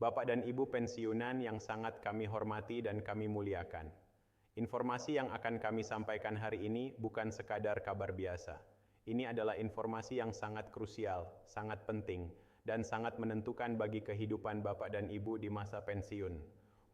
Bapak dan Ibu pensiunan yang sangat kami hormati dan kami muliakan. Informasi yang akan kami sampaikan hari ini bukan sekadar kabar biasa. Ini adalah informasi yang sangat krusial, sangat penting, dan sangat menentukan bagi kehidupan Bapak dan Ibu di masa pensiun.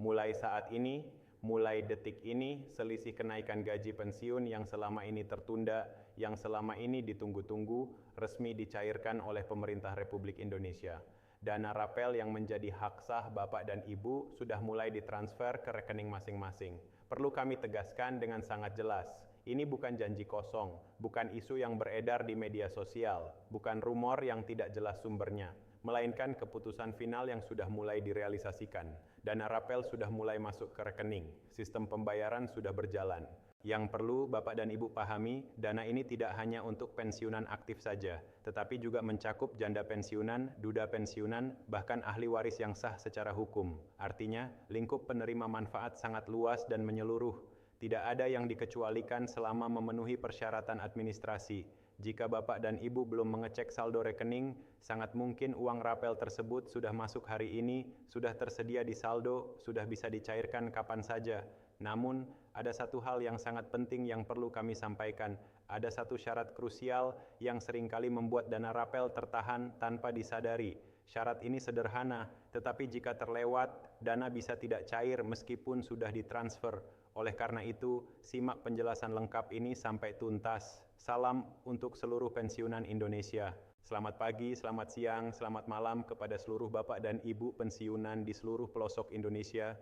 Mulai saat ini, mulai detik ini, selisih kenaikan gaji pensiun yang selama ini tertunda, yang selama ini ditunggu-tunggu, resmi dicairkan oleh pemerintah Republik Indonesia. Dana rapel yang menjadi hak sah Bapak dan Ibu sudah mulai ditransfer ke rekening masing-masing. Perlu kami tegaskan dengan sangat jelas, ini bukan janji kosong, bukan isu yang beredar di media sosial, bukan rumor yang tidak jelas sumbernya, melainkan keputusan final yang sudah mulai direalisasikan. Dana rapel sudah mulai masuk ke rekening, sistem pembayaran sudah berjalan. Yang perlu Bapak dan Ibu pahami, dana ini tidak hanya untuk pensiunan aktif saja, tetapi juga mencakup janda pensiunan, duda pensiunan, bahkan ahli waris yang sah secara hukum. Artinya, lingkup penerima manfaat sangat luas dan menyeluruh. Tidak ada yang dikecualikan selama memenuhi persyaratan administrasi. Jika Bapak dan Ibu belum mengecek saldo rekening, sangat mungkin uang rapel tersebut sudah masuk hari ini, sudah tersedia di saldo, sudah bisa dicairkan kapan saja. Namun, ada satu hal yang sangat penting yang perlu kami sampaikan. Ada satu syarat krusial yang seringkali membuat dana rapel tertahan tanpa disadari. Syarat ini sederhana, tetapi jika terlewat, dana bisa tidak cair meskipun sudah ditransfer. Oleh karena itu, simak penjelasan lengkap ini sampai tuntas. Salam untuk seluruh pensiunan Indonesia. Selamat pagi, selamat siang, selamat malam kepada seluruh Bapak dan Ibu pensiunan di seluruh pelosok Indonesia,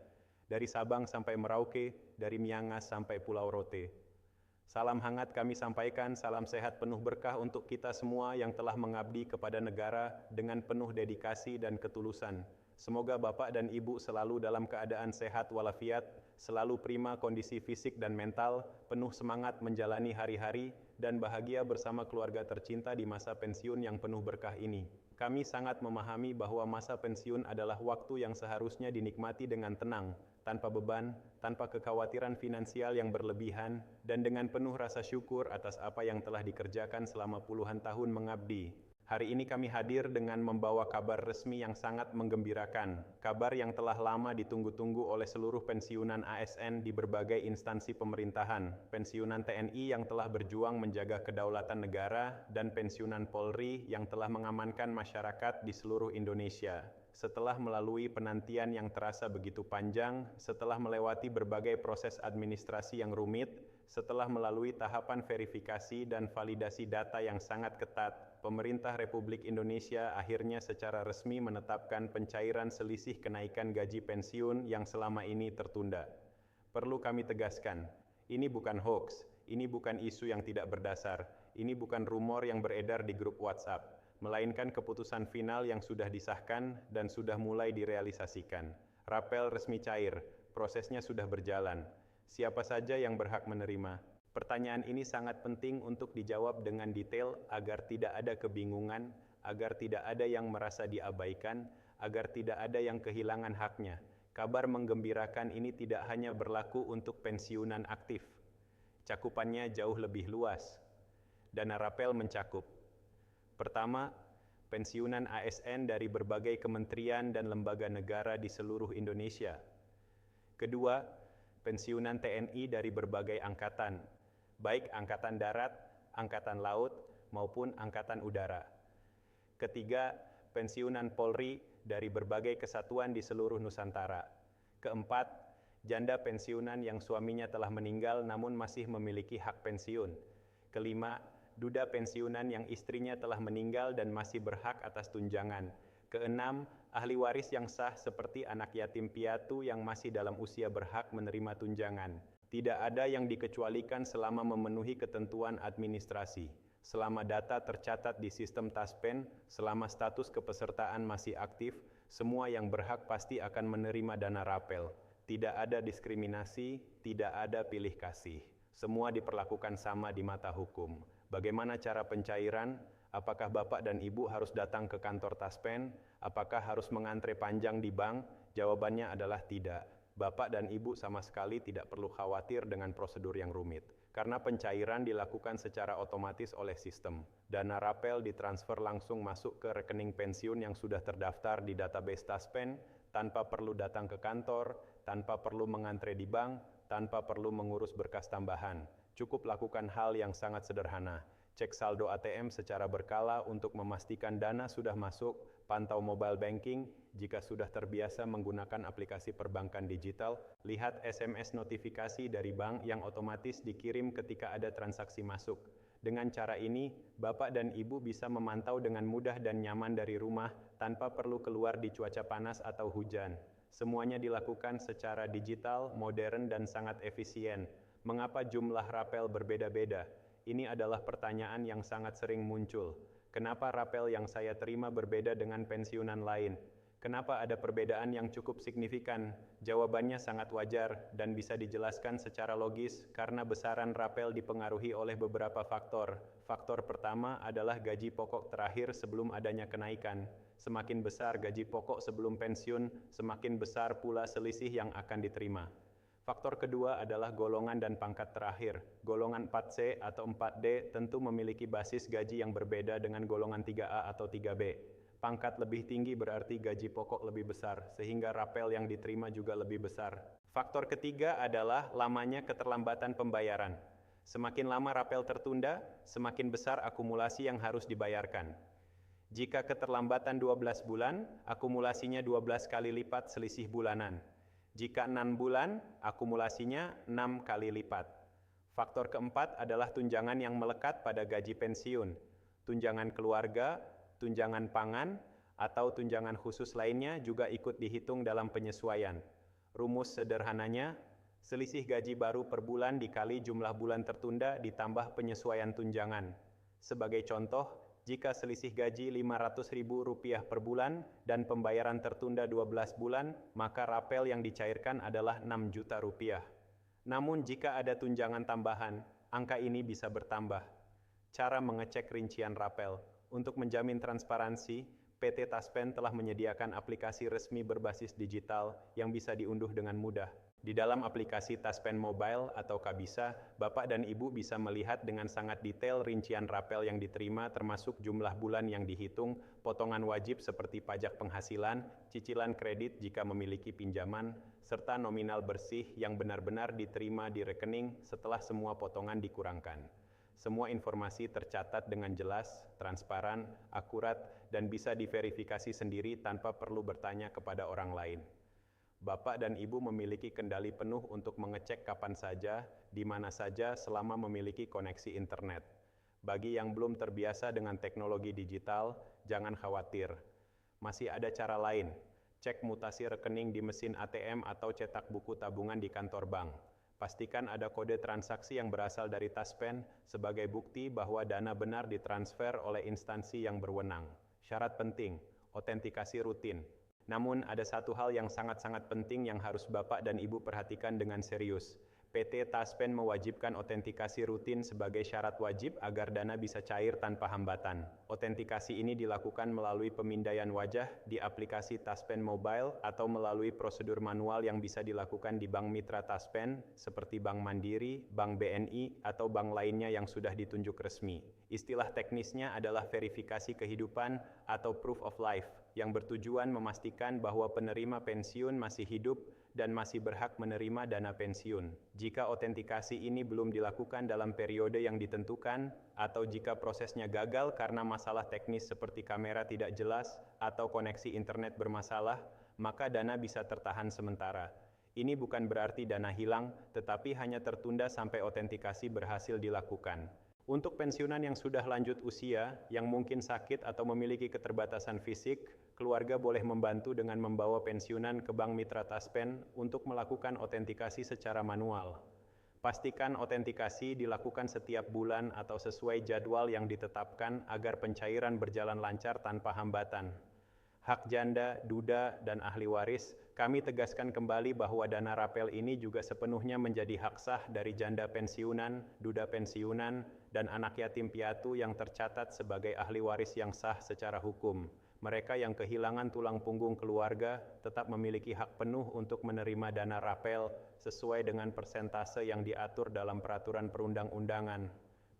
dari Sabang sampai Merauke, dari Miangas sampai Pulau Rote. Salam hangat kami sampaikan, salam sehat penuh berkah untuk kita semua yang telah mengabdi kepada negara dengan penuh dedikasi dan ketulusan. Semoga Bapak dan Ibu selalu dalam keadaan sehat walafiat, selalu prima kondisi fisik dan mental, penuh semangat menjalani hari-hari, dan bahagia bersama keluarga tercinta di masa pensiun yang penuh berkah ini. Kami sangat memahami bahwa masa pensiun adalah waktu yang seharusnya dinikmati dengan tenang, tanpa beban, tanpa kekhawatiran finansial yang berlebihan, dan dengan penuh rasa syukur atas apa yang telah dikerjakan selama puluhan tahun mengabdi. Hari ini kami hadir dengan membawa kabar resmi yang sangat menggembirakan, kabar yang telah lama ditunggu-tunggu oleh seluruh pensiunan ASN di berbagai instansi pemerintahan, pensiunan TNI yang telah berjuang menjaga kedaulatan negara, dan pensiunan Polri yang telah mengamankan masyarakat di seluruh Indonesia. Setelah melalui penantian yang terasa begitu panjang, setelah melewati berbagai proses administrasi yang rumit, setelah melalui tahapan verifikasi dan validasi data yang sangat ketat, pemerintah Republik Indonesia akhirnya secara resmi menetapkan pencairan selisih kenaikan gaji pensiun yang selama ini tertunda. Perlu kami tegaskan, ini bukan hoax, ini bukan isu yang tidak berdasar, ini bukan rumor yang beredar di grup WhatsApp, melainkan keputusan final yang sudah disahkan dan sudah mulai direalisasikan. Rapel resmi cair, prosesnya sudah berjalan. Siapa saja yang berhak menerima? Pertanyaan ini sangat penting untuk dijawab dengan detail agar tidak ada kebingungan, agar tidak ada yang merasa diabaikan, agar tidak ada yang kehilangan haknya. Kabar menggembirakan ini tidak hanya berlaku untuk pensiunan aktif. Cakupannya jauh lebih luas. Dana rapel mencakup: pertama, pensiunan ASN dari berbagai kementerian dan lembaga negara di seluruh Indonesia. Kedua, pensiunan TNI dari berbagai angkatan, baik angkatan darat, angkatan laut, maupun angkatan udara. Ketiga, pensiunan Polri dari berbagai kesatuan di seluruh Nusantara. Keempat, janda pensiunan yang suaminya telah meninggal namun masih memiliki hak pensiun. Kelima, duda pensiunan yang istrinya telah meninggal dan masih berhak atas tunjangan. Keenam, ahli waris yang sah seperti anak yatim piatu yang masih dalam usia berhak menerima tunjangan. Tidak ada yang dikecualikan selama memenuhi ketentuan administrasi. Selama data tercatat di sistem Taspen, selama status kepesertaan masih aktif, semua yang berhak pasti akan menerima dana rapel. Tidak ada diskriminasi, tidak ada pilih kasih. Semua diperlakukan sama di mata hukum. Bagaimana cara pencairan? Apakah Bapak dan Ibu harus datang ke kantor Taspen? Apakah harus mengantre panjang di bank? Jawabannya adalah tidak. Bapak dan Ibu sama sekali tidak perlu khawatir dengan prosedur yang rumit, karena pencairan dilakukan secara otomatis oleh sistem. Dana rapel ditransfer langsung masuk ke rekening pensiun yang sudah terdaftar di database Taspen tanpa perlu datang ke kantor, tanpa perlu mengantre di bank, tanpa perlu mengurus berkas tambahan. Cukup lakukan hal yang sangat sederhana. Cek saldo ATM secara berkala untuk memastikan dana sudah masuk, pantau mobile banking, jika sudah terbiasa menggunakan aplikasi perbankan digital, lihat SMS notifikasi dari bank yang otomatis dikirim ketika ada transaksi masuk. Dengan cara ini, Bapak dan Ibu bisa memantau dengan mudah dan nyaman dari rumah tanpa perlu keluar di cuaca panas atau hujan. Semuanya dilakukan secara digital, modern, dan sangat efisien. Mengapa jumlah rapel berbeda-beda? Ini adalah pertanyaan yang sangat sering muncul. Kenapa rapel yang saya terima berbeda dengan pensiunan lain? Kenapa ada perbedaan yang cukup signifikan? Jawabannya sangat wajar dan bisa dijelaskan secara logis karena besaran rapel dipengaruhi oleh beberapa faktor. Faktor pertama adalah gaji pokok terakhir sebelum adanya kenaikan. Semakin besar gaji pokok sebelum pensiun, semakin besar pula selisih yang akan diterima. Faktor kedua adalah golongan dan pangkat terakhir. Golongan 4C atau 4D tentu memiliki basis gaji yang berbeda dengan golongan 3A atau 3B. Pangkat lebih tinggi berarti gaji pokok lebih besar, sehingga rapel yang diterima juga lebih besar. Faktor ketiga adalah lamanya keterlambatan pembayaran. Semakin lama rapel tertunda, semakin besar akumulasi yang harus dibayarkan. Jika keterlambatan 12 bulan, akumulasinya 12 kali lipat selisih bulanan. Jika 6 bulan, akumulasinya 6 kali lipat. Faktor keempat adalah tunjangan yang melekat pada gaji pensiun, tunjangan keluarga, tunjangan pangan, atau tunjangan khusus lainnya juga ikut dihitung dalam penyesuaian. Rumus sederhananya, selisih gaji baru per bulan dikali jumlah bulan tertunda ditambah penyesuaian tunjangan. Sebagai contoh, jika selisih gaji Rp500.000 per bulan dan pembayaran tertunda 12 bulan, maka rapel yang dicairkan adalah Rp6 juta. Namun jika ada tunjangan tambahan, angka ini bisa bertambah. Cara mengecek rincian rapel. Untuk menjamin transparansi, PT Taspen telah menyediakan aplikasi resmi berbasis digital yang bisa diunduh dengan mudah. Di dalam aplikasi Taspen Mobile atau Kabisa, Bapak dan Ibu bisa melihat dengan sangat detail rincian rapel yang diterima termasuk jumlah bulan yang dihitung, potongan wajib seperti pajak penghasilan, cicilan kredit jika memiliki pinjaman, serta nominal bersih yang benar-benar diterima di rekening setelah semua potongan dikurangkan. Semua informasi tercatat dengan jelas, transparan, akurat, dan bisa diverifikasi sendiri tanpa perlu bertanya kepada orang lain. Bapak dan Ibu memiliki kendali penuh untuk mengecek kapan saja, di mana saja selama memiliki koneksi internet. Bagi yang belum terbiasa dengan teknologi digital, jangan khawatir. Masih ada cara lain. Cek mutasi rekening di mesin ATM atau cetak buku tabungan di kantor bank. Pastikan ada kode transaksi yang berasal dari Taspen sebagai bukti bahwa dana benar ditransfer oleh instansi yang berwenang. Syarat penting, otentikasi rutin. Namun ada satu hal yang sangat-sangat penting yang harus Bapak dan Ibu perhatikan dengan serius. PT Taspen mewajibkan otentikasi rutin sebagai syarat wajib agar dana bisa cair tanpa hambatan. Otentikasi ini dilakukan melalui pemindaian wajah di aplikasi Taspen Mobile atau melalui prosedur manual yang bisa dilakukan di bank mitra Taspen seperti Bank Mandiri, Bank BNI, atau bank lainnya yang sudah ditunjuk resmi. Istilah teknisnya adalah verifikasi kehidupan atau proof of life yang bertujuan memastikan bahwa penerima pensiun masih hidup dan masih berhak menerima dana pensiun. Jika otentikasi ini belum dilakukan dalam periode yang ditentukan, atau jika prosesnya gagal karena masalah teknis seperti kamera tidak jelas atau koneksi internet bermasalah, maka dana bisa tertahan sementara. Ini bukan berarti dana hilang, tetapi hanya tertunda sampai otentikasi berhasil dilakukan. Untuk pensiunan yang sudah lanjut usia, yang mungkin sakit atau memiliki keterbatasan fisik, keluarga boleh membantu dengan membawa pensiunan ke Bank Mitra Taspen untuk melakukan otentikasi secara manual. Pastikan otentikasi dilakukan setiap bulan atau sesuai jadwal yang ditetapkan agar pencairan berjalan lancar tanpa hambatan. Hak janda, duda, dan ahli waris, kami tegaskan kembali bahwa dana rapel ini juga sepenuhnya menjadi hak sah dari janda pensiunan, duda pensiunan, dan anak yatim piatu yang tercatat sebagai ahli waris yang sah secara hukum. Mereka yang kehilangan tulang punggung keluarga tetap memiliki hak penuh untuk menerima dana rapel sesuai dengan persentase yang diatur dalam peraturan perundang-undangan.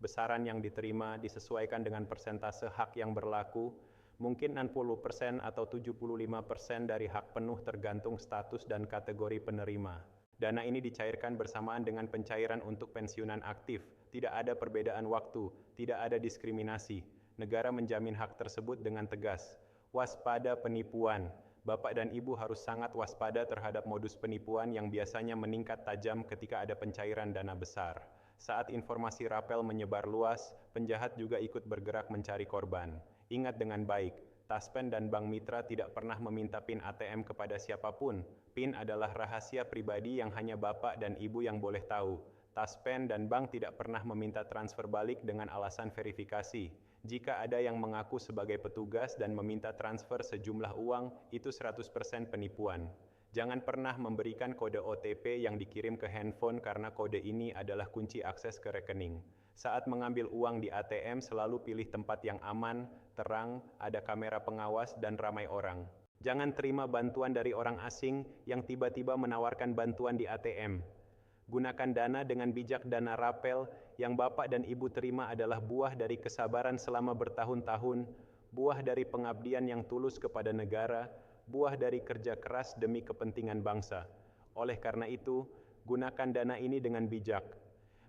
Besaran yang diterima disesuaikan dengan persentase hak yang berlaku. Mungkin 60% atau 75% dari hak penuh tergantung status dan kategori penerima. Dana ini dicairkan bersamaan dengan pencairan untuk pensiunan aktif. Tidak ada perbedaan waktu, tidak ada diskriminasi. Negara menjamin hak tersebut dengan tegas. Waspada penipuan. Bapak dan Ibu harus sangat waspada terhadap modus penipuan yang biasanya meningkat tajam ketika ada pencairan dana besar. Saat informasi rapel menyebar luas, penjahat juga ikut bergerak mencari korban. Ingat dengan baik, Taspen dan Bank Mitra tidak pernah meminta PIN ATM kepada siapapun. PIN adalah rahasia pribadi yang hanya Bapak dan Ibu yang boleh tahu. Taspen dan bank tidak pernah meminta transfer balik dengan alasan verifikasi. Jika ada yang mengaku sebagai petugas dan meminta transfer sejumlah uang, itu 100% penipuan. Jangan pernah memberikan kode OTP yang dikirim ke handphone karena kode ini adalah kunci akses ke rekening. Saat mengambil uang di ATM, selalu pilih tempat yang aman, terang, ada kamera pengawas, dan ramai orang. Jangan terima bantuan dari orang asing yang tiba-tiba menawarkan bantuan di ATM. Gunakan dana dengan bijak. Dana rapel yang Bapak dan Ibu terima adalah buah dari kesabaran selama bertahun-tahun, buah dari pengabdian yang tulus kepada negara, buah dari kerja keras demi kepentingan bangsa. Oleh karena itu, gunakan dana ini dengan bijak.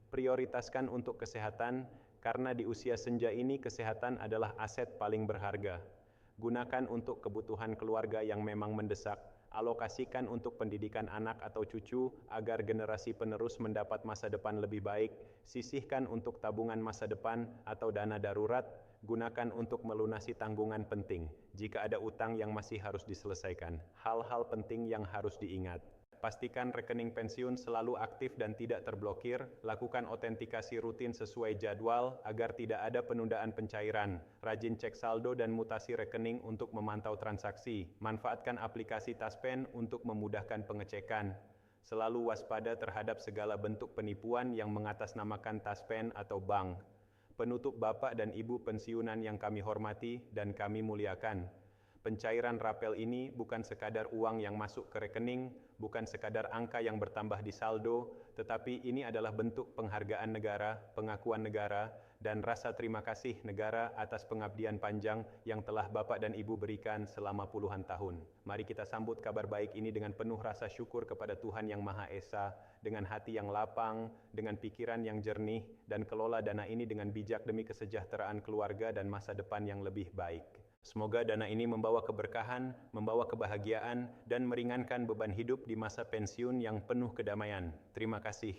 Prioritaskan untuk kesehatan, karena di usia senja ini kesehatan adalah aset paling berharga. Gunakan untuk kebutuhan keluarga yang memang mendesak. Alokasikan untuk pendidikan anak atau cucu agar generasi penerus mendapat masa depan lebih baik. Sisihkan untuk tabungan masa depan atau dana darurat. Gunakan untuk melunasi tanggungan penting. Jika ada utang yang masih harus diselesaikan. Hal-hal penting yang harus diingat. Pastikan rekening pensiun selalu aktif dan tidak terblokir. Lakukan autentikasi rutin sesuai jadwal agar tidak ada penundaan pencairan. Rajin cek saldo dan mutasi rekening untuk memantau transaksi. Manfaatkan aplikasi Taspen untuk memudahkan pengecekan. Selalu waspada terhadap segala bentuk penipuan yang mengatasnamakan Taspen atau bank. Penutup Bapak dan Ibu pensiunan yang kami hormati dan kami muliakan. Pencairan rapel ini bukan sekadar uang yang masuk ke rekening, bukan sekadar angka yang bertambah di saldo, tetapi ini adalah bentuk penghargaan negara, pengakuan negara, dan rasa terima kasih negara atas pengabdian panjang yang telah Bapak dan Ibu berikan selama puluhan tahun. Mari kita sambut kabar baik ini dengan penuh rasa syukur kepada Tuhan Yang Maha Esa, dengan hati yang lapang, dengan pikiran yang jernih, dan kelola dana ini dengan bijak demi kesejahteraan keluarga dan masa depan yang lebih baik. Semoga dana ini membawa keberkahan, membawa kebahagiaan, dan meringankan beban hidup di masa pensiun yang penuh kedamaian. Terima kasih.